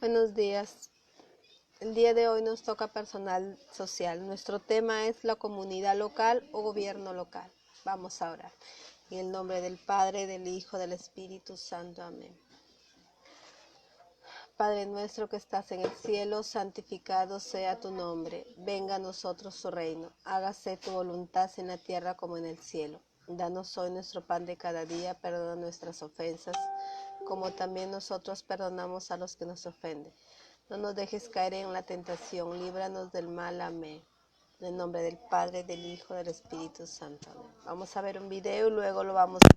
Buenos días. El día de hoy nos toca personal social. Nuestro tema es la comunidad local o gobierno local. Vamos a orar. En el nombre del Padre, del Hijo, del Espíritu Santo. Amén. Padre nuestro que estás en el cielo, santificado sea tu nombre. Venga a nosotros tu reino. Hágase tu voluntad en la tierra como en el cielo. Danos hoy nuestro pan de cada día. Perdona nuestras ofensas, como también nosotros perdonamos a los que nos ofenden. No nos dejes caer en la tentación, líbranos del mal. Amén. En el nombre del Padre, del Hijo, del Espíritu Santo. Amén. Vamos a ver un video y luego lo vamos a...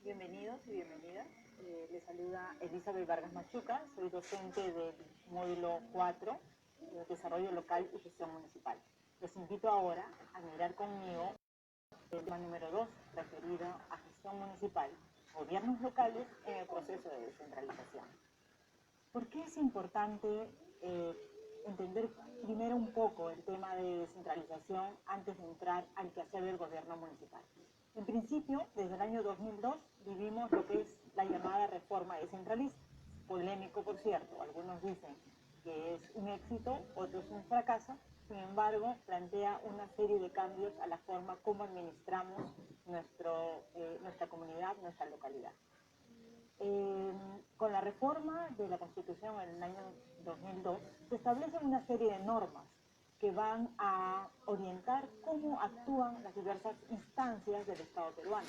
Bienvenidos y bienvenidas. Les saluda Elizabeth Vargas Machuca, soy docente del módulo 4 de Desarrollo Local y Gestión Municipal. Los invito ahora a mirar conmigo el tema número 2, referido a gestión municipal, gobiernos locales en el proceso de descentralización. ¿Por qué es importante entender primero un poco el tema de descentralización antes de entrar al quehacer del gobierno municipal? En principio, desde el año 2002 vivimos lo que es la llamada reforma descentralista. Polémico, por cierto. Algunos dicen que es un éxito, otros un fracaso. Sin embargo, plantea una serie de cambios a la forma como administramos nuestra comunidad, nuestra localidad. Con la reforma de la Constitución en el año 2002 se establecen una serie de normas que van a orientar cómo actúan las diversas instancias del Estado peruano,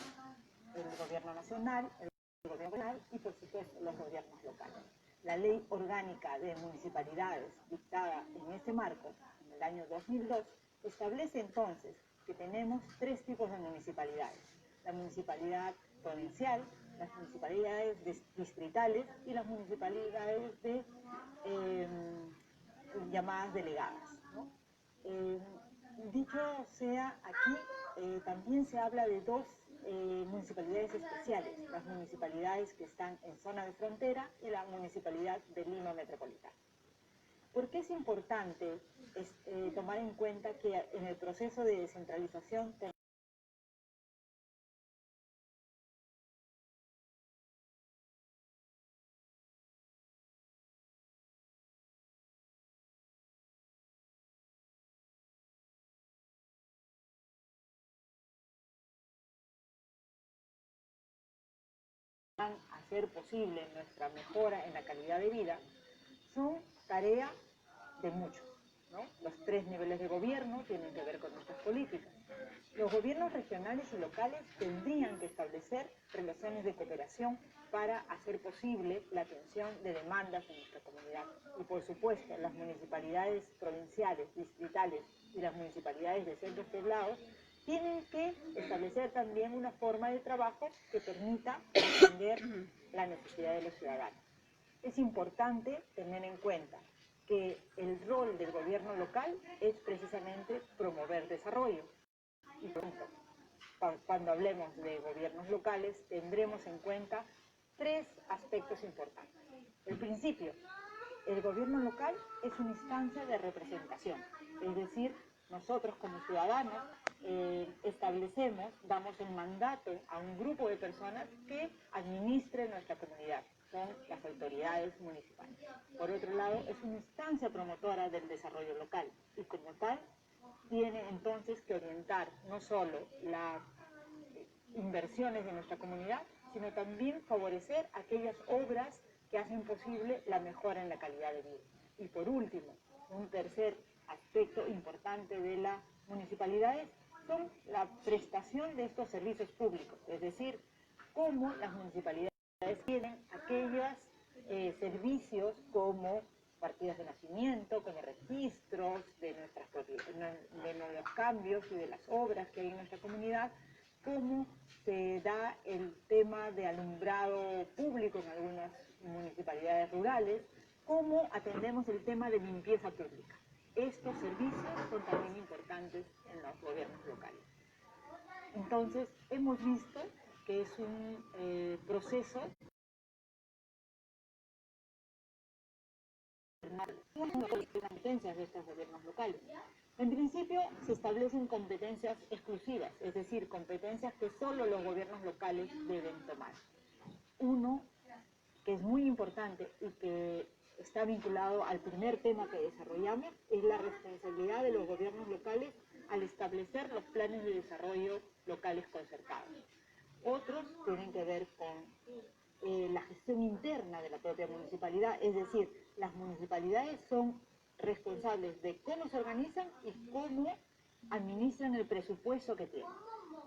el gobierno nacional, el gobierno regional y por supuesto los gobiernos locales. La ley orgánica de municipalidades dictada en este marco en el año 2002 establece entonces que tenemos tres tipos de municipalidades: la municipalidad provincial, las municipalidades distritales y las municipalidades llamadas delegadas, ¿no? Dicho sea aquí, también se habla de dos municipalidades especiales: las municipalidades que están en zona de frontera y la municipalidad de Lima Metropolitana. ¿Por qué es importante tomar en cuenta que en el proceso de descentralización hacer posible nuestra mejora en la calidad de vida son tarea de muchos, ¿no? Los tres niveles de gobierno tienen que ver con nuestras políticas. Los gobiernos regionales y locales tendrían que establecer relaciones de cooperación para hacer posible la atención de demandas en nuestra comunidad. Y por supuesto, las municipalidades provinciales, distritales y las municipalidades de centros poblados tienen que establecer también una forma de trabajo que permita atender la necesidad de los ciudadanos. Es importante tener en cuenta que el rol del gobierno local es precisamente promover desarrollo. Y por ejemplo, cuando hablemos de gobiernos locales, tendremos en cuenta tres aspectos importantes. El principio: el gobierno local es una instancia de representación, es decir, nosotros como ciudadanos damos el mandato a un grupo de personas que administre nuestra comunidad, son las autoridades municipales. Por otro lado, es una instancia promotora del desarrollo local y como tal tiene entonces que orientar no solo las inversiones de nuestra comunidad, sino también favorecer aquellas obras que hacen posible la mejora en la calidad de vida. Y por último, un tercer aspecto importante de las municipalidades son la prestación de estos servicios públicos, es decir, cómo las municipalidades tienen aquellos servicios como partidas de nacimiento, como registros de los cambios y de las obras que hay en nuestra comunidad, cómo se da el tema de alumbrado público en algunas municipalidades rurales, cómo atendemos el tema de limpieza pública. Estos servicios son también importantes en gobiernos locales. Entonces, hemos visto que es un proceso competencias de estos gobiernos locales. En principio se establecen competencias exclusivas, es decir, competencias que solo los gobiernos locales deben tomar. Uno, que es muy importante y que está vinculado al primer tema que desarrollamos, es la responsabilidad de los gobiernos locales al establecer los planes de desarrollo locales concertados. Otros tienen que ver con la gestión interna de la propia municipalidad, es decir, las municipalidades son responsables de cómo se organizan y cómo administran el presupuesto que tienen.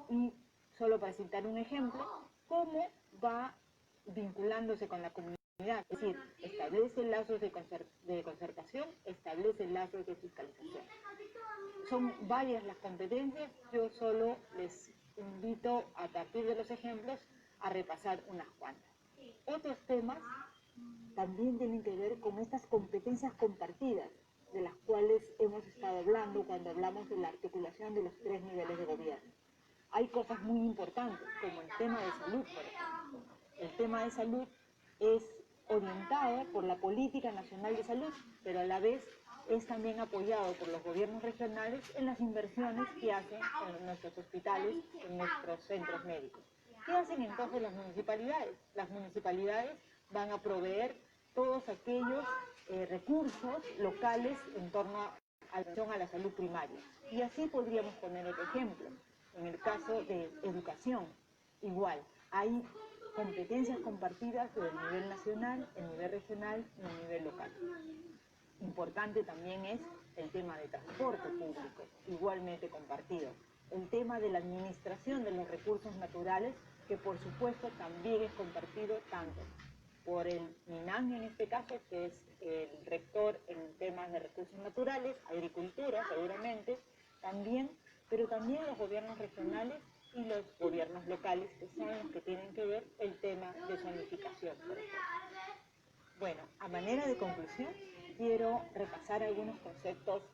Y solo para citar un ejemplo, cómo va vinculándose con la comunidad, es decir, establece lazos de concertación, establece lazos de fiscalización. Son varias las competencias, yo solo les invito a partir de los ejemplos a repasar unas cuantas. Otros temas también tienen que ver con estas competencias compartidas, de las cuales hemos estado hablando cuando hablamos de la articulación de los 3 niveles de gobierno. Hay cosas muy importantes, como el tema de salud, por ejemplo. El tema de salud es orientado por la Política Nacional de Salud, pero a la vez es también apoyado por los gobiernos regionales en las inversiones que hacen en nuestros hospitales, en nuestros centros médicos. ¿Qué hacen entonces las municipalidades? Las municipalidades van a proveer todos aquellos recursos locales en torno a la salud primaria. Y así podríamos poner otro ejemplo. En el caso de educación, igual, hay competencias compartidas del nivel nacional, el nivel regional y el nivel local. Importante también es el tema de transporte público, igualmente compartido. El tema de la administración de los recursos naturales, que por supuesto también es compartido tanto por el MINAMI en este caso, que es el rector en temas de recursos naturales, agricultura seguramente, también, pero también los gobiernos regionales y los gobiernos locales, que son los que tienen que ver el tema de zonificación, por ejemplo. Bueno, a manera de conclusión, quiero repasar algunos conceptos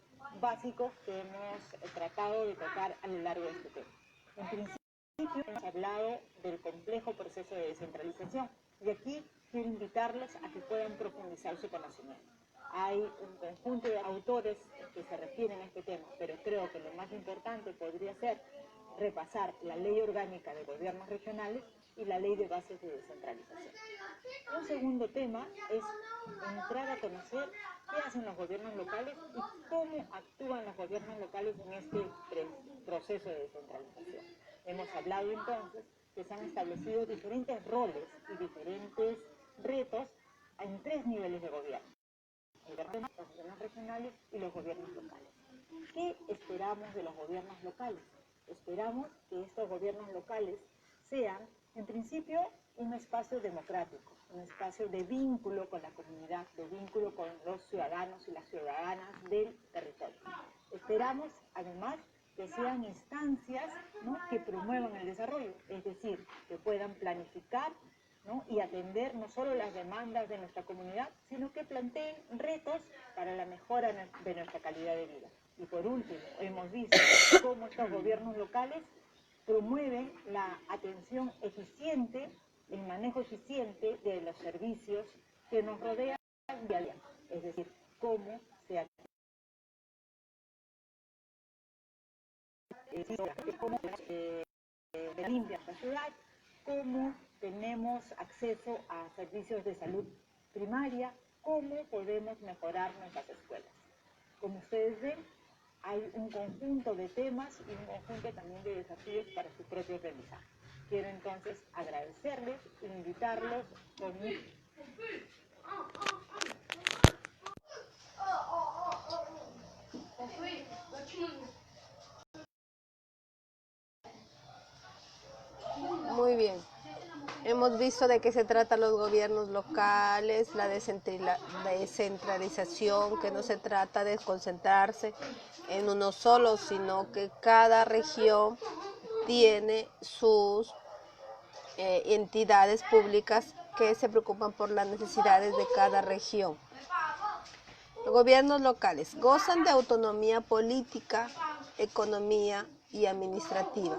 básicos que hemos tratado de tocar a lo largo de este tema. En principio, hemos hablado del complejo proceso de descentralización y aquí quiero invitarlos a que puedan profundizar su conocimiento. Hay un conjunto de autores que se refieren a este tema, pero creo que lo más importante podría ser repasar la Ley Orgánica de Gobiernos Regionales y la Ley de Bases de Descentralización. Un segundo tema es entrar a conocer qué hacen los gobiernos locales y cómo actúan los gobiernos locales en este proceso de descentralización. Hemos hablado entonces que se han establecido diferentes roles y diferentes retos en 3 niveles de gobierno: los gobiernos regionales y los gobiernos locales. ¿Qué esperamos de los gobiernos locales? Esperamos que estos gobiernos locales sean, en principio, un espacio democrático, un espacio de vínculo con la comunidad, de vínculo con los ciudadanos y las ciudadanas del territorio. Esperamos, además, que sean instancias, ¿no?, que promuevan el desarrollo, es decir, que puedan planificar, ¿no?, y atender no solo las demandas de nuestra comunidad, sino que planteen retos para la mejora de nuestra calidad de vida. Y por último, hemos visto cómo estos gobiernos locales promueven la atención eficiente, el manejo eficiente de los servicios que nos rodean día a día, es decir, cómo se limpia esta ciudad, cómo tenemos acceso a servicios de salud primaria, cómo podemos mejorar nuestras escuelas. Como ustedes ven, hay un conjunto de temas y un conjunto también de desafíos para su propio aprendizaje. Quiero entonces agradecerles e invitarlos conmigo. Muy bien. Hemos visto de qué se tratan los gobiernos locales, la descentralización, que no se trata de concentrarse en uno solo, sino que cada región tiene sus entidades públicas que se preocupan por las necesidades de cada región. Los gobiernos locales gozan de autonomía política, economía y administrativa.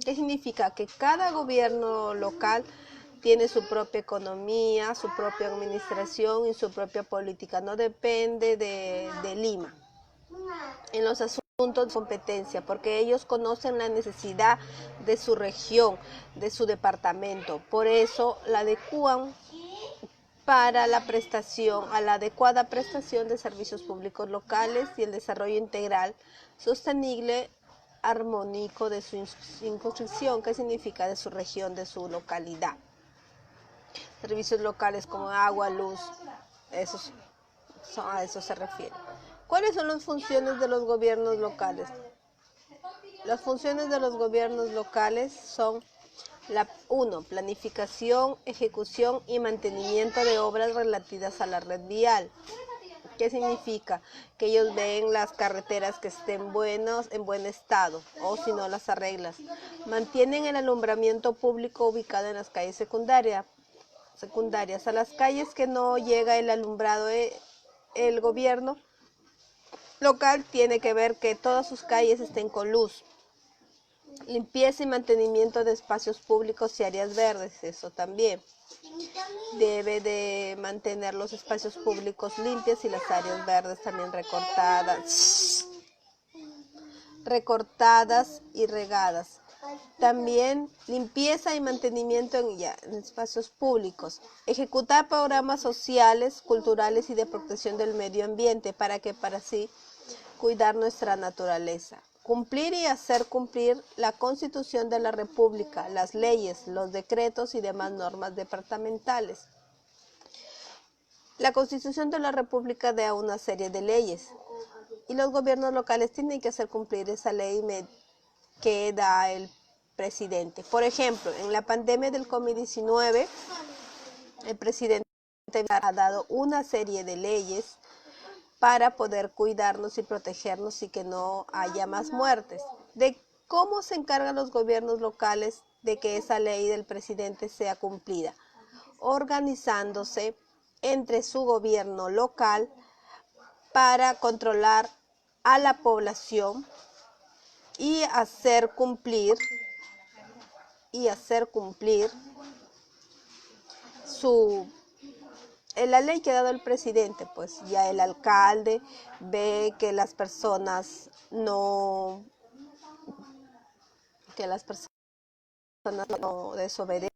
¿Qué significa? Que cada gobierno local tiene su propia economía, su propia administración y su propia política. No depende de Lima en los asuntos de competencia, porque ellos conocen la necesidad de su región, de su departamento. Por eso la adecúan para la prestación, a la adecuada prestación de servicios públicos locales y el desarrollo integral, sostenible, armónico de su circunscripción, que significa de su región, de su localidad. Servicios locales como agua, luz, a eso se refiere. ¿Cuáles son las funciones de los gobiernos locales? Las funciones de los gobiernos locales son 1. Planificación, ejecución y mantenimiento de obras relativas a la red vial. ¿Qué significa? Que ellos ven las carreteras que estén en buen estado, o si no las arreglan. Mantienen el alumbramiento público ubicado en las calles secundarias. A las calles que no llega el alumbrado, el gobierno local tiene que ver que todas sus calles estén con luz. Limpieza y mantenimiento de espacios públicos y áreas verdes, eso también. Debe de mantener los espacios públicos limpios y las áreas verdes también recortadas y regadas. También limpieza y mantenimiento en espacios públicos. Ejecutar programas sociales, culturales y de protección del medio ambiente para así cuidar nuestra naturaleza. Cumplir y hacer cumplir la Constitución de la República, las leyes, los decretos y demás normas departamentales. La Constitución de la República da una serie de leyes y los gobiernos locales tienen que hacer cumplir esa ley que da el presidente. Por ejemplo, en la pandemia del COVID-19, el presidente ha dado una serie de leyes para poder cuidarnos y protegernos y que no haya más muertes. ¿De cómo se encargan los gobiernos locales de que esa ley del presidente sea cumplida? Organizándose entre su gobierno local para controlar a la población y hacer cumplir la ley que ha dado el presidente. Pues ya el alcalde ve que las personas no desobedecen,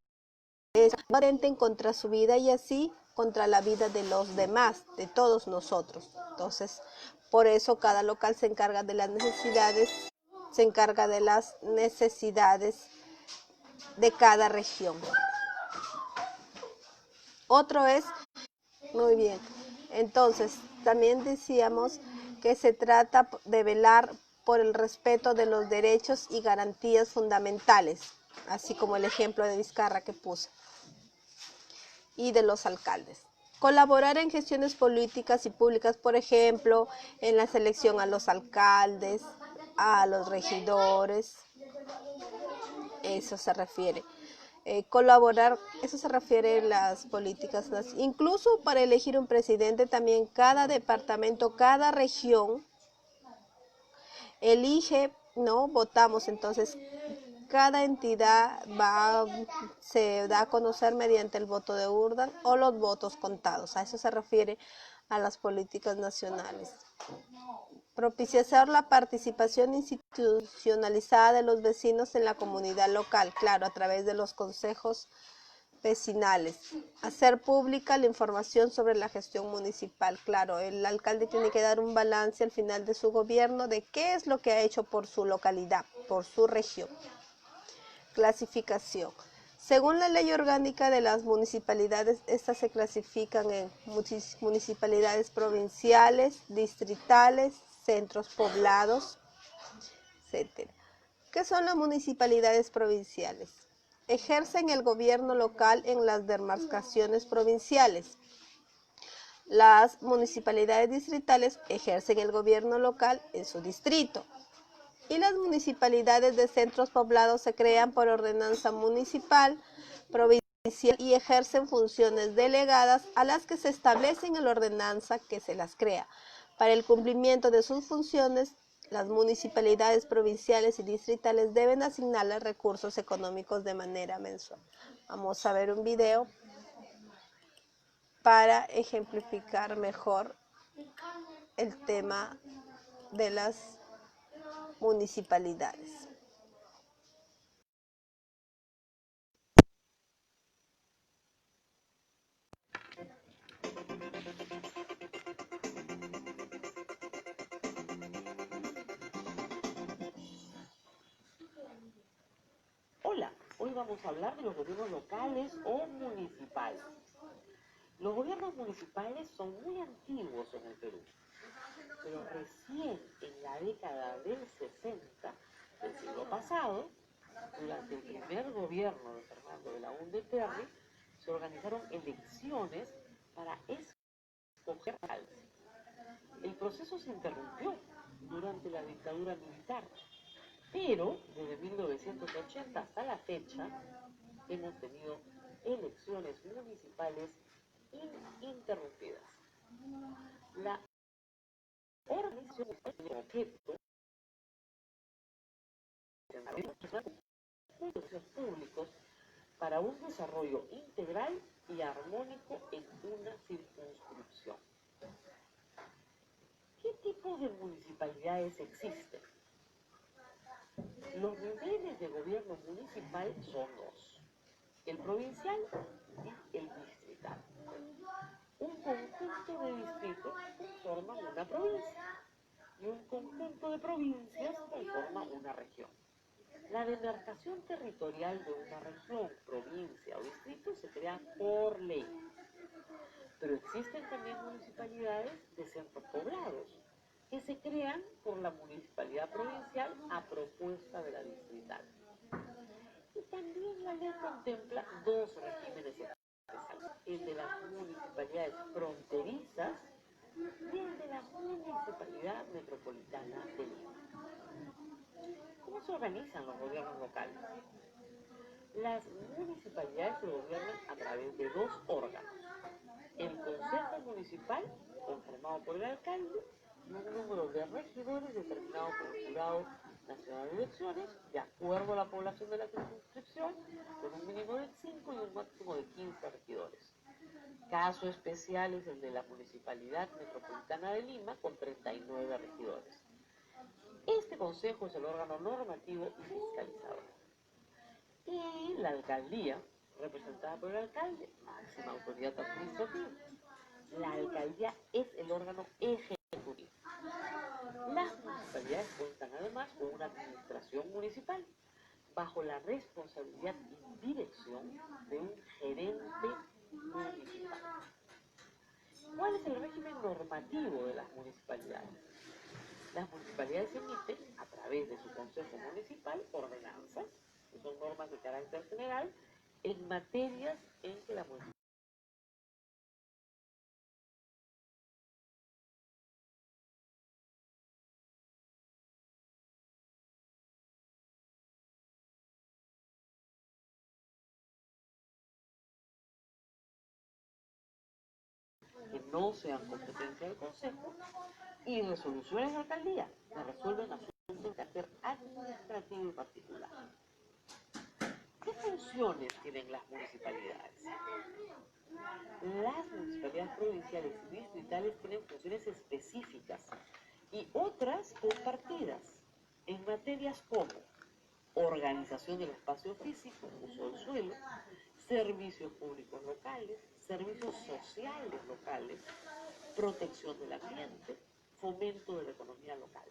no atenten contra su vida y así contra la vida de los demás, de todos nosotros. Entonces, por eso cada local se encarga de las necesidades de cada región. Otro es, muy bien, entonces también decíamos que se trata de velar por el respeto de los derechos y garantías fundamentales, así como el ejemplo de Vizcarra que puse, y de los alcaldes. Colaborar en gestiones políticas y públicas, por ejemplo, en la selección a los alcaldes, a los regidores, eso se refiere. Colaborar, eso se refiere a las políticas, incluso para elegir un presidente también cada departamento, cada región elige, ¿no? Votamos, entonces cada entidad se da a conocer mediante el voto de urna o los votos contados. A eso se refiere a las políticas nacionales. Propiciar la participación institucionalizada de los vecinos en la comunidad local, claro, a través de los consejos vecinales. Hacer pública la información sobre la gestión municipal, claro, el alcalde tiene que dar un balance al final de su gobierno de qué es lo que ha hecho por su localidad, por su región. Clasificación. Según la ley orgánica de las municipalidades, estas se clasifican en municipalidades provinciales, distritales, centros poblados, etc. ¿Qué son las municipalidades provinciales? Ejercen el gobierno local en las demarcaciones provinciales. Las municipalidades distritales ejercen el gobierno local en su distrito. Y las municipalidades de centros poblados se crean por ordenanza municipal, provincial y ejercen funciones delegadas a las que se establecen en la ordenanza que se las crea. Para el cumplimiento de sus funciones, Las municipalidades provinciales y distritales deben asignarles recursos económicos de manera mensual. Vamos a ver un video para ejemplificar mejor el tema de las municipalidades. Hola, hoy vamos a hablar de los gobiernos locales o municipales. Los gobiernos municipales son muy antiguos en el Perú, pero recién en la década del 60 del siglo pasado, durante el primer gobierno de Fernando de Belaúnde se organizaron elecciones para escoger alcaldes. El proceso se interrumpió durante la dictadura militar, pero desde 1980 hasta la fecha hemos tenido elecciones municipales ininterrumpidas. La organización tiene objeto de servicios públicos para un desarrollo integral y armónico en una circunscripción. ¿Qué tipo de municipalidades existen? Los niveles de gobierno municipal son dos: el provincial y el distrital. Un conjunto de distritos conforma una provincia y un conjunto de provincias conforma una región. La demarcación territorial de una región, provincia o distrito se crea por ley, pero existen también municipalidades de centros poblados que se crean por la municipalidad provincial a propuesta de la distrital. Y también la ley contempla dos regímenes especiales: el de las municipalidades fronterizas y el de la municipalidad metropolitana de Lima. ¿Cómo se organizan los gobiernos locales? Las municipalidades se gobiernan a través de dos órganos: el Consejo Municipal, conformado por el alcalde, y un número de regidores determinado por el Jurado Nacional de Elecciones, de acuerdo a la población de la circunscripción, con un mínimo de 5 y un máximo de 15 regidores. Caso especial es el de la Municipalidad Metropolitana de Lima, con 39 regidores. Este consejo es el órgano normativo y fiscalizador. Y la alcaldía, representada por el alcalde, máxima autoridad administrativa. La alcaldía es el órgano ejecutivo. Las municipalidades cuentan además con una administración municipal, bajo la responsabilidad y dirección de un gerente municipal. ¿Cuál es el régimen normativo de las municipalidades? Las municipalidades emiten, a través de su consejo municipal, ordenanzas, que son normas de carácter general, en materias en que la municipalidad que no sean competencia del Consejo, y resoluciones de alcaldía que resuelven asuntos de carácter administrativo y particular. ¿Qué funciones tienen las municipalidades? Las municipalidades provinciales y distritales tienen funciones específicas y otras compartidas en materias como organización del espacio físico, uso del suelo, servicios públicos locales, servicios sociales locales, protección del ambiente, fomento de la economía local.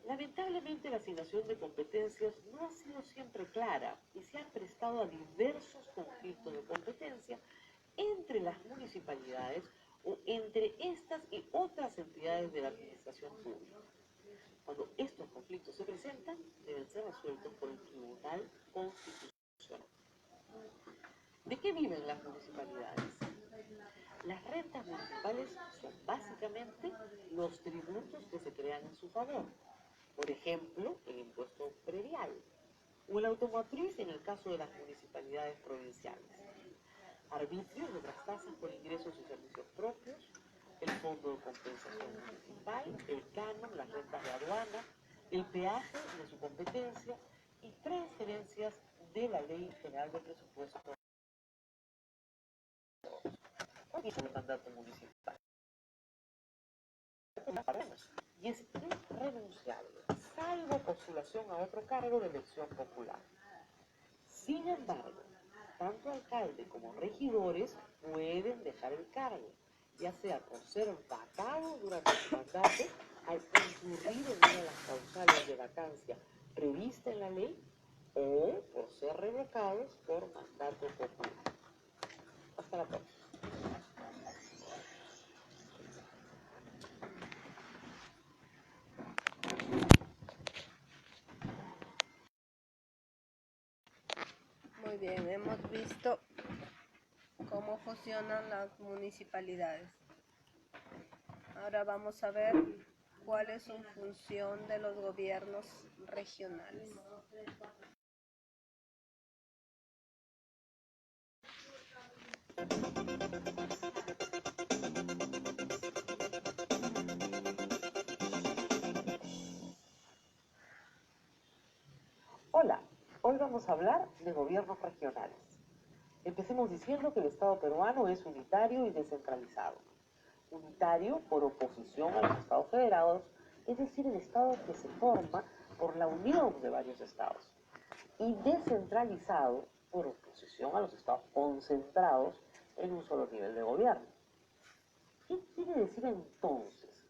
Lamentablemente, la asignación de competencias no ha sido siempre clara y se ha prestado a diversos conflictos de competencia entre las municipalidades o entre estas y otras entidades de la administración pública. Cuando estos conflictos se presentan, deben ser resueltos por el Tribunal Constitucional. ¿De qué viven las municipalidades? Las rentas municipales son básicamente los tributos que se crean en su favor. Por ejemplo, el impuesto predial o el automotriz en el caso de las municipalidades provinciales. Arbitrios de otras tasas por ingresos y servicios propios, el Fondo de Compensación Municipal, el canon, las rentas de aduana, el peaje de su competencia y transferencias de la Ley General de Presupuesto y el mandato municipal. Y es irrenunciable, salvo postulación a otro cargo de elección popular. Sin embargo, tanto alcalde como regidores pueden dejar el cargo, ya sea por ser vacados durante su mandato, al incurrir en una de las causales de vacancia prevista en la ley, o por ser revocados por mandato popular. Hasta la próxima. Muy bien, hemos visto cómo funcionan las municipalidades. Ahora vamos a ver cuál es su función de los gobiernos regionales. Hola, hoy vamos a hablar de gobiernos regionales. Empecemos diciendo que el Estado peruano es unitario y descentralizado. Unitario por oposición a los Estados federados, es decir, el Estado que se forma por la unión de varios Estados. Y descentralizado por oposición a los Estados concentrados en un solo nivel de gobierno. ¿Qué quiere decir entonces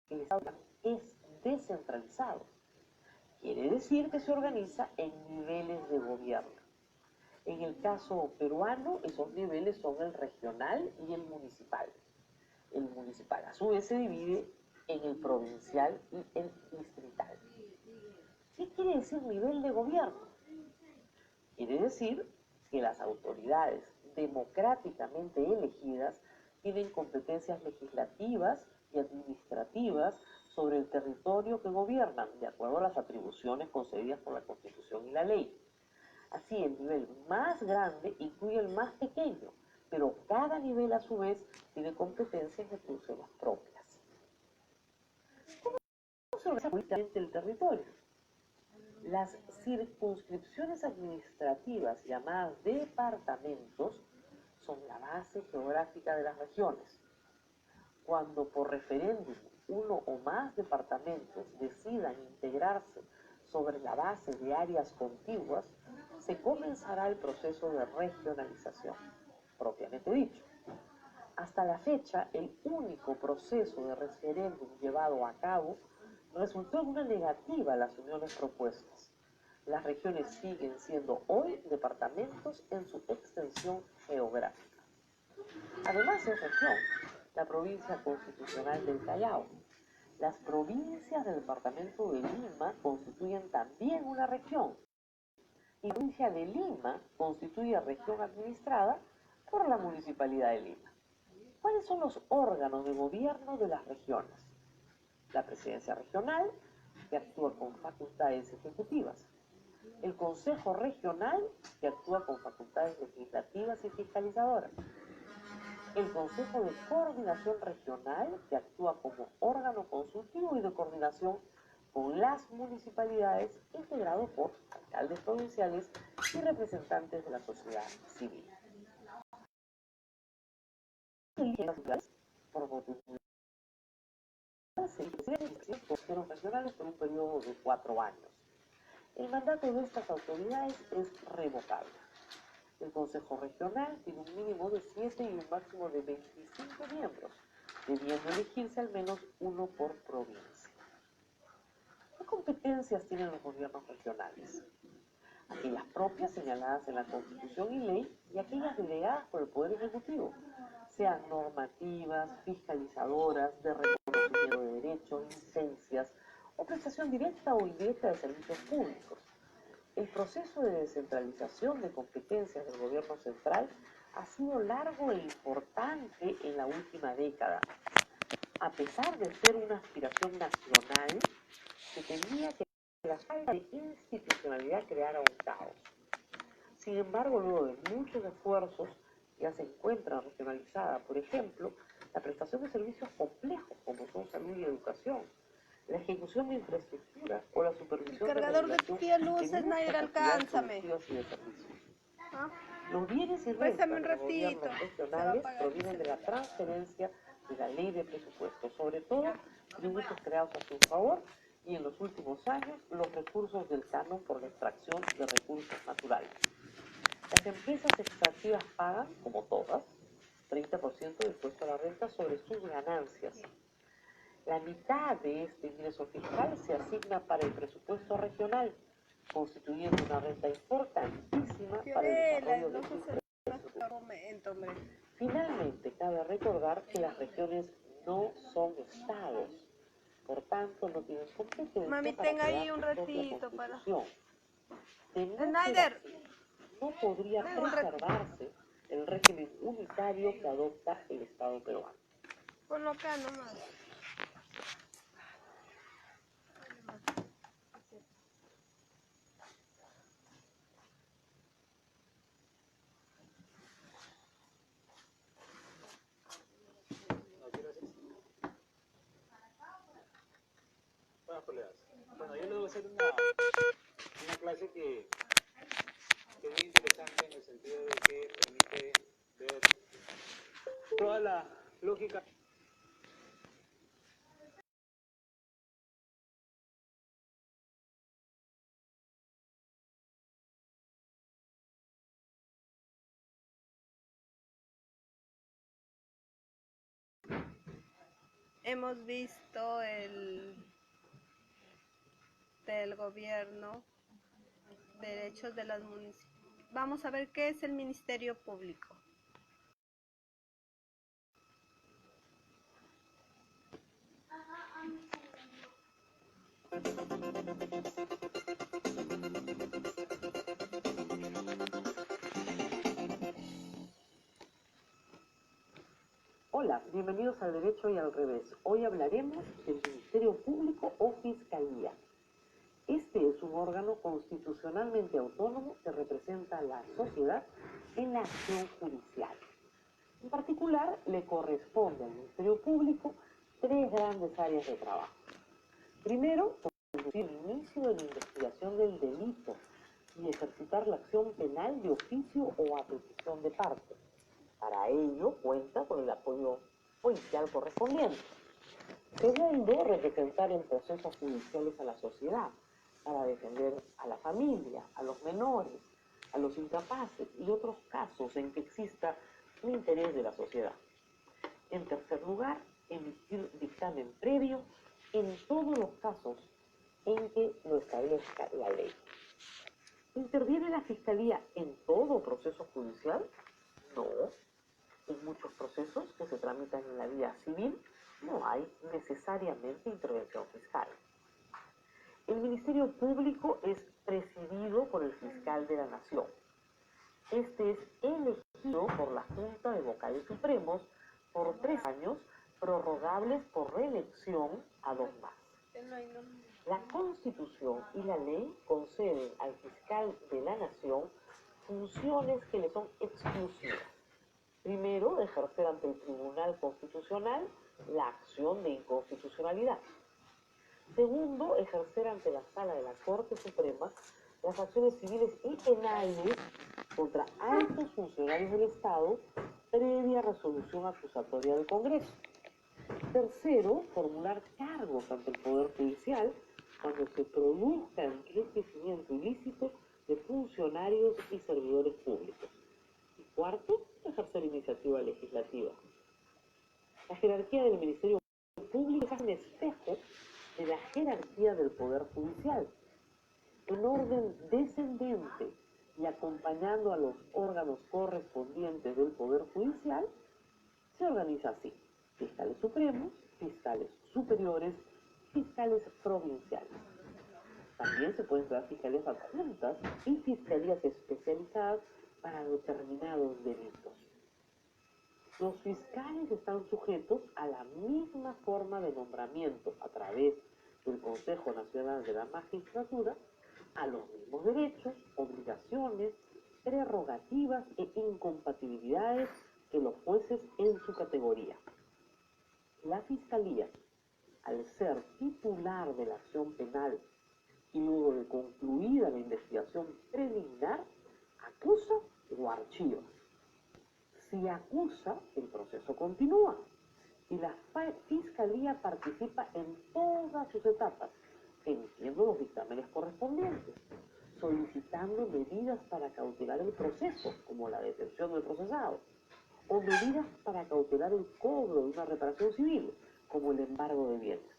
que el Estado es descentralizado? Quiere decir que se organiza en niveles de gobierno. En el caso peruano, esos niveles son el regional y el municipal. El municipal, a su vez, se divide en el provincial y el distrital. ¿Qué quiere decir nivel de gobierno? Quiere decir que las autoridades democráticamente elegidas tienen competencias legislativas y administrativas sobre el territorio que gobiernan, de acuerdo a las atribuciones concedidas por la Constitución y la ley. Así, el nivel más grande incluye el más pequeño, pero cada nivel a su vez tiene competencias y atribuciones propias. ¿Cómo se organiza políticamente el territorio? Las circunscripciones administrativas, llamadas departamentos, son la base geográfica de las regiones. Cuando por referéndum uno o más departamentos decidan integrarse sobre la base de áreas contiguas, se comenzará el proceso de regionalización, propiamente dicho. Hasta la fecha, el único proceso de referéndum llevado a cabo resultó en una negativa a las uniones propuestas. Las regiones siguen siendo hoy departamentos en su extensión geográfica. Además es región la provincia constitucional del Callao. Las provincias del departamento de Lima constituyen también una región. Y la provincia de Lima constituye región administrada por la Municipalidad de Lima. ¿Cuáles son los órganos de gobierno de las regiones? La presidencia regional, que actúa con facultades ejecutivas. El Consejo Regional, que actúa con facultades legislativas y fiscalizadoras. El Consejo de Coordinación Regional, que actúa como órgano consultivo y de coordinación con las municipalidades, integrado por alcaldes provinciales y representantes de la sociedad civil. Por voto se eligen consejeros regionales por un periodo de 4 años. El mandato de estas autoridades es revocable. El Consejo Regional tiene un mínimo de 7 y un máximo de 25 miembros, debiendo elegirse al menos uno por provincia. ¿Qué competencias tienen los gobiernos regionales? Aquellas propias señaladas en la Constitución y ley y aquellas delegadas por el Poder Ejecutivo, sean normativas, fiscalizadoras, de reconocimiento de derechos, licencias o prestación directa o indirecta de servicios públicos. El proceso de descentralización de competencias del gobierno central ha sido largo e importante en la última década. A pesar de ser una aspiración nacional, se temía que la falta de institucionalidad creara un caos. Sin embargo, luego de muchos esfuerzos, ya se encuentra regionalizada, por ejemplo, la prestación de servicios complejos como son salud y educación, la ejecución de infraestructura o la supervisión El cargador de regulación 10 luces, de Nair, muchas actividades alcánzame. productivas y de servicios. ¿Ah? Los bienes y Préstame rentas un de los gobiernos ratito. Se va a regionales apagar el provienen de la celular. transferencia de la ley de presupuesto, sobre todo tributos creados a su favor y en los últimos años los recursos del canon por la extracción de recursos naturales. Las empresas extractivas pagan, como todas, 30% del impuesto a la renta sobre sus ganancias. La mitad de este ingreso fiscal se asigna para el presupuesto regional, constituyendo una renta importantísima para el Fiorella, desarrollo no de su sucede infraestructura. en este momento, hombre. Finalmente, cabe recordar que las regiones no son estados, por tanto no tienen competencia Mami, para ten ahí crear un su propia ratito para... constitución. De no ser Snyder, así, no podría ven un ratito. preservarse el régimen unitario que adopta el Estado peruano. Ponlo acá nomás. Buenas colegas. Bueno, yo les voy a hacer una clase que es muy interesante en el sentido de que permite ver toda la lógica. Hemos visto el del gobierno, derechos de las municipalidades. Vamos a ver qué es el Ministerio Público. Hola, bienvenidos al Derecho y al Revés. Hoy hablaremos del Ministerio Público o Fiscalía. Este es un órgano constitucionalmente autónomo que representa a la sociedad en la acción judicial. En particular, le corresponde al Ministerio Público tres grandes áreas de trabajo. Primero, conducir el inicio de la investigación del delito y ejercitar la acción penal de oficio o a petición de parte. Para ello, cuenta con el apoyo policial correspondiente. Segundo, representar en procesos judiciales a la sociedad, para defender a la familia, a los menores, a los incapaces y otros casos en que exista un interés de la sociedad. En tercer lugar, emitir dictamen previo en todos los casos en que lo establezca la ley. ¿Interviene la Fiscalía en todo proceso judicial? No. En muchos procesos que se tramitan en la vía civil no hay necesariamente intervención fiscal. El Ministerio Público es presidido por el fiscal de la Nación. Este es elegido por la Junta de Vocales Supremos por 3 años, prorrogables por reelección a 2 más. La Constitución y la ley conceden al fiscal de la Nación funciones que le son exclusivas. Primero, ejercer ante el Tribunal Constitucional la acción de inconstitucionalidad. Segundo, ejercer ante la Sala de la Corte Suprema las acciones civiles y penales contra altos funcionarios del Estado previa resolución acusatoria del Congreso. Tercero, formular cargos ante el Poder Judicial cuando se produzca enriquecimiento ilícito de funcionarios y servidores públicos. Y cuarto, ejercer iniciativa legislativa. La jerarquía del Ministerio Público es un espejo de la jerarquía del Poder Judicial, en orden descendente y acompañando a los órganos correspondientes del Poder Judicial, se organiza así: fiscales supremos, fiscales superiores, fiscales provinciales. También se pueden crear fiscalías adjuntas y fiscalías especializadas para determinados delitos. Los fiscales están sujetos a la misma forma de nombramiento a través del Consejo Nacional de la Magistratura, a los mismos derechos, obligaciones, prerrogativas e incompatibilidades que los jueces en su categoría. La Fiscalía, al ser titular de la acción penal y luego de concluida la investigación preliminar, acusa o archiva. Si acusa, el proceso continúa y la Fiscalía participa en todas sus etapas, emitiendo los dictámenes correspondientes, solicitando medidas para cautelar el proceso, como la detención del procesado, o medidas para cautelar el cobro de una reparación civil, como el embargo de bienes.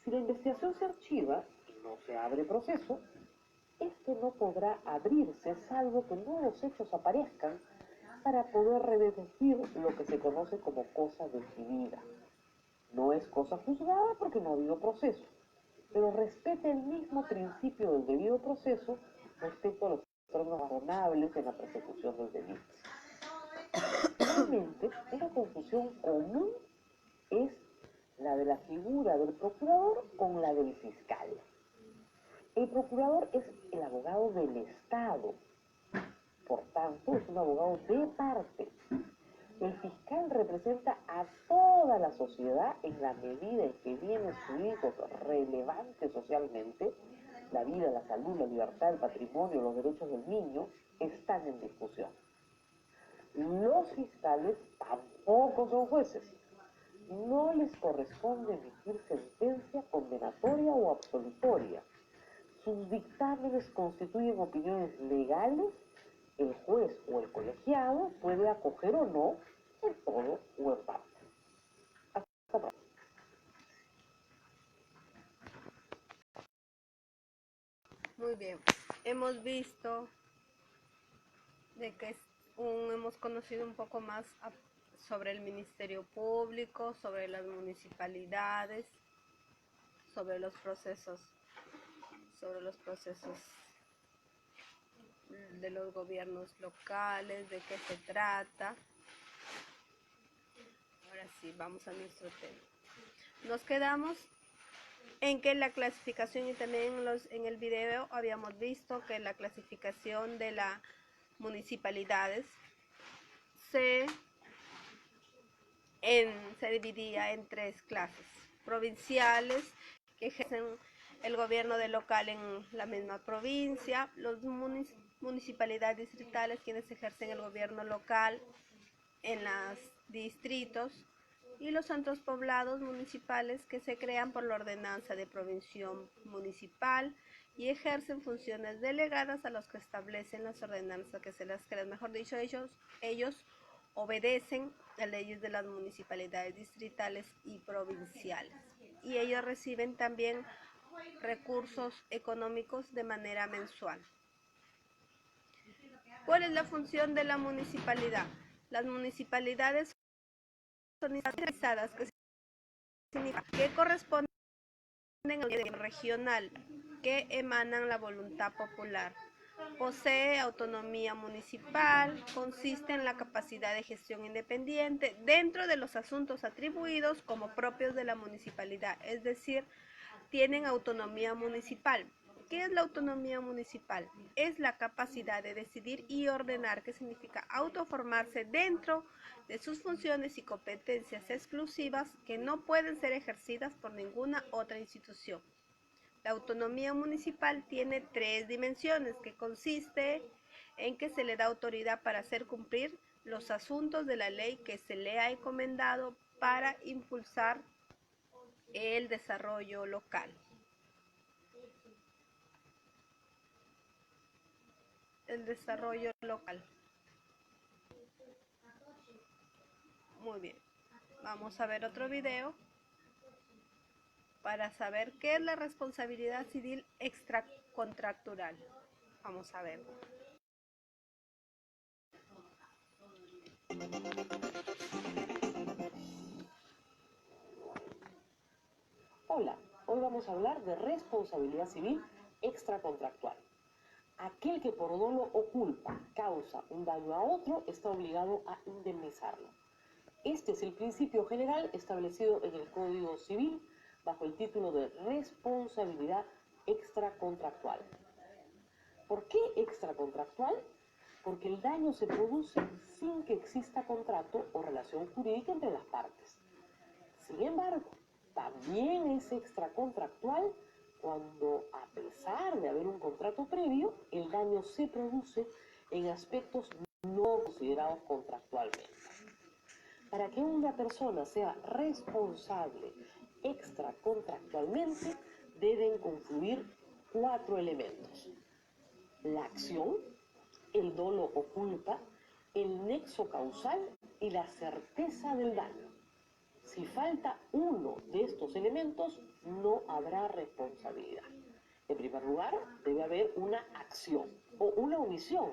Si la investigación se archiva y no se abre proceso, este no podrá abrirse salvo que nuevos hechos aparezcan para poder rededucir lo que se conoce como cosa decidida. No es cosa juzgada porque no ha habido proceso, pero respeta el mismo principio del debido proceso respecto a los términos razonables en la persecución del delito. Finalmente, una confusión común es la de la figura del procurador con la del fiscal. El procurador es el abogado del Estado, por tanto es un abogado de parte. El fiscal representa a toda la sociedad en la medida en que bienes jurídicos relevantes socialmente, la vida, la salud, la libertad, el patrimonio, los derechos del niño, están en discusión. Los fiscales tampoco son jueces. No les corresponde emitir sentencia condenatoria o absolutoria. Sus dictámenes constituyen opiniones legales. El juez o el colegiado puede acoger o no en todo o en parte. Hasta pronto. Muy bien, hemos visto de que hemos conocido un poco más sobre el Ministerio Público, sobre las municipalidades, sobre los procesos de los gobiernos locales, de qué se trata. Ahora sí, vamos a nuestro tema. Nos quedamos en que la clasificación, y también en el video habíamos visto que la clasificación de las municipalidades se dividía en tres clases: provinciales, que ejercen el gobierno de local en la misma provincia; los municipalidades distritales, quienes ejercen el gobierno local en los distritos; y los santos poblados municipales, que se crean por la ordenanza de provinción municipal y ejercen funciones delegadas a los que establecen las ordenanzas que se las crean. Mejor dicho, ellos obedecen las leyes de las municipalidades distritales y provinciales, y ellos reciben también recursos económicos de manera mensual. ¿Cuál es la función de la municipalidad? Las municipalidades son organizadas, que corresponden al gobierno regional, que emanan la voluntad popular. Posee autonomía municipal, consiste en la capacidad de gestión independiente dentro de los asuntos atribuidos como propios de la municipalidad, es decir, tienen autonomía municipal. ¿Qué es la autonomía municipal? Es la capacidad de decidir y ordenar, que significa autoformarse dentro de sus funciones y competencias exclusivas que no pueden ser ejercidas por ninguna otra institución. La autonomía municipal tiene tres dimensiones, que consiste en que se le da autoridad para hacer cumplir los asuntos de la ley que se le ha encomendado para impulsar el desarrollo local. Muy bien, vamos a ver otro video para saber qué es la responsabilidad civil extracontractual. Vamos a ver. Hola, hoy vamos a hablar de responsabilidad civil extracontractual. Aquel que por dolo o culpa causa un daño a otro está obligado a indemnizarlo. Este es el principio general establecido en el Código Civil bajo el título de responsabilidad extracontractual. ¿Por qué extracontractual? Porque el daño se produce sin que exista contrato o relación jurídica entre las partes. Sin embargo, también es extracontractual cuando, a pesar de haber un contrato previo, el daño se produce en aspectos no considerados contractualmente. Para que una persona sea responsable extracontractualmente, deben confluir 4 elementos: la acción, el dolo o culpa, el nexo causal y la certeza del daño. Si falta uno de estos elementos, no habrá responsabilidad. En primer lugar, debe haber una acción o una omisión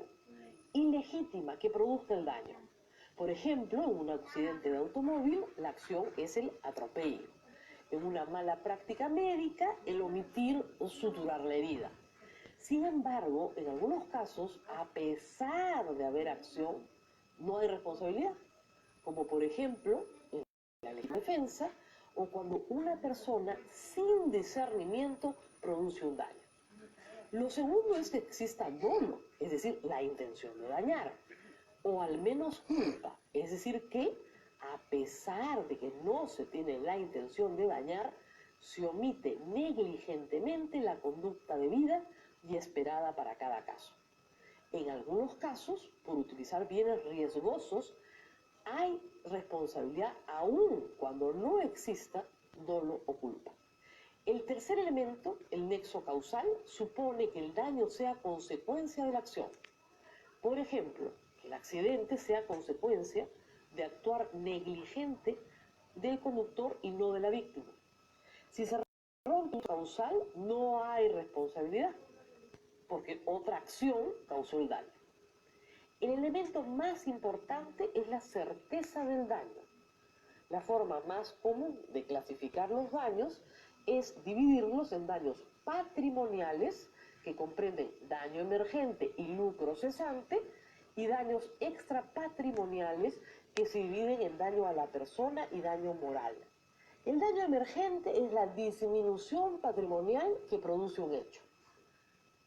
ilegítima que produzca el daño. Por ejemplo, en un accidente de automóvil, la acción es el atropello. En una mala práctica médica, el omitir suturar la herida. Sin embargo, en algunos casos, a pesar de haber acción, no hay responsabilidad, como por ejemplo en la legítima defensa o cuando una persona sin discernimiento produce un daño. Lo segundo es que exista dolo, es decir, la intención de dañar, o al menos culpa, es decir, que a pesar de que no se tiene la intención de dañar, se omite negligentemente la conducta debida y esperada para cada caso. En algunos casos, por utilizar bienes riesgosos, hay responsabilidad aún cuando no exista dolo o culpa. El tercer elemento, el nexo causal, supone que el daño sea consecuencia de la acción. Por ejemplo, que el accidente sea consecuencia de actuar negligente del conductor y no de la víctima. Si se rompe el causal, no hay responsabilidad, porque otra acción causó el daño. El elemento más importante es la certeza del daño. La forma más común de clasificar los daños es dividirlos en daños patrimoniales, que comprenden daño emergente y lucro cesante, y daños extrapatrimoniales, que se dividen en daño a la persona y daño moral. El daño emergente es la disminución patrimonial que produce un hecho,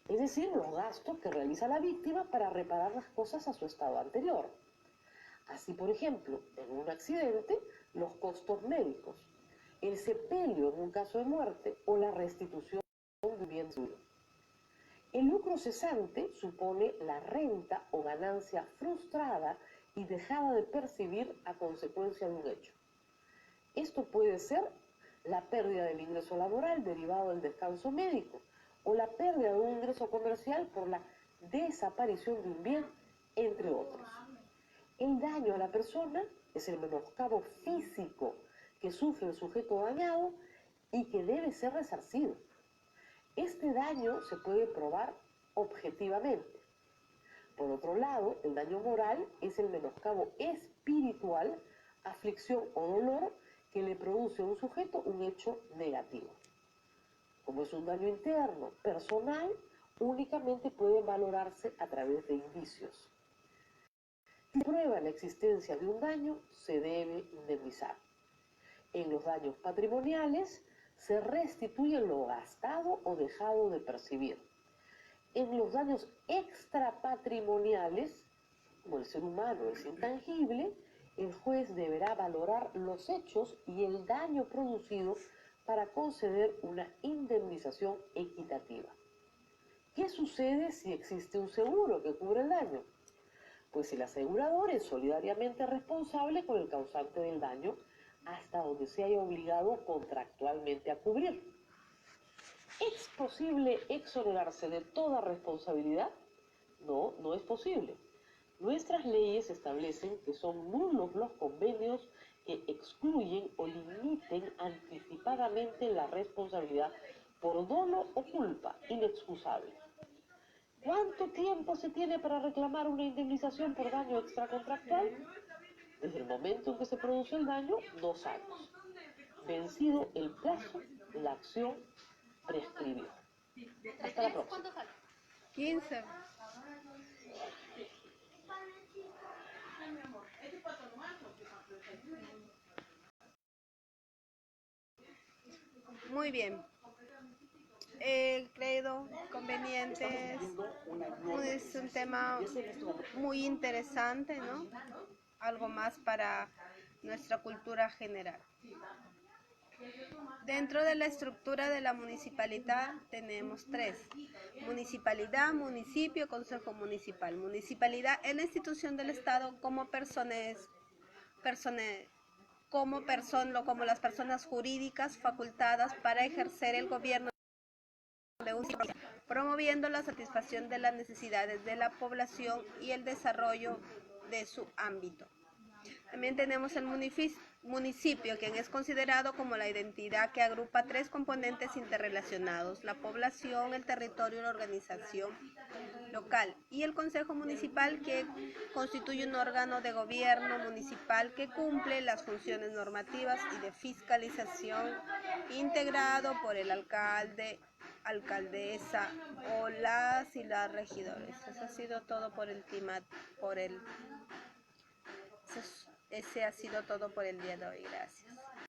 es decir, los gastos que realiza la víctima para reparar las cosas a su estado anterior. Así, por ejemplo, en un accidente, los costos médicos, el sepelio en un caso de muerte o la restitución de un bien duro. El lucro cesante supone la renta o ganancia frustrada y dejada de percibir a consecuencia de un hecho. Esto puede ser la pérdida del ingreso laboral derivado del descanso médico o la pérdida de un ingreso comercial por la desaparición de un bien, entre otros. El daño a la persona es el menoscabo físico que sufre el sujeto dañado y que debe ser resarcido. Este daño se puede probar objetivamente. Por otro lado, el daño moral es el menoscabo espiritual, aflicción o dolor que le produce a un sujeto un hecho negativo. Como es un daño interno, personal, únicamente puede valorarse a través de indicios. Si prueba la existencia de un daño, se debe indemnizar. En los daños patrimoniales, se restituye lo gastado o dejado de percibir. En los daños extrapatrimoniales, como el ser humano es intangible, el juez deberá valorar los hechos y el daño producido para conceder una indemnización equitativa. ¿Qué sucede si existe un seguro que cubre el daño? Pues el asegurador es solidariamente responsable con el causante del daño hasta donde se haya obligado contractualmente a cubrir. ¿Es posible exonerarse de toda responsabilidad? No, no es posible. Nuestras leyes establecen que son nulos los convenios que excluyen o limiten anticipadamente la responsabilidad por dolo o culpa inexcusable. ¿Cuánto tiempo se tiene para reclamar una indemnización por daño extracontractual? Desde el momento en que se produce el daño, 2 años. Vencido el plazo, la acción prescribió. Hasta la próxima. 15. Muy bien. El credo, convenientes, es un tema muy interesante, ¿no? Algo más para nuestra cultura general. Dentro de la estructura de la municipalidad tenemos tres: municipalidad, municipio, consejo municipal. Municipalidad es la institución del Estado como como las personas jurídicas facultadas para ejercer el gobierno de un sitio, promoviendo la satisfacción de las necesidades de la población y el desarrollo de su ámbito. También tenemos el municipio, quien es considerado como la identidad que agrupa tres componentes interrelacionados: la población, el territorio y la organización local, y el Consejo Municipal, que constituye un órgano de gobierno municipal que cumple las funciones normativas y de fiscalización, integrado por el alcalde, alcaldesa o las y los regidores. Eso ha sido todo por el ese ha sido todo por el día de hoy. Gracias.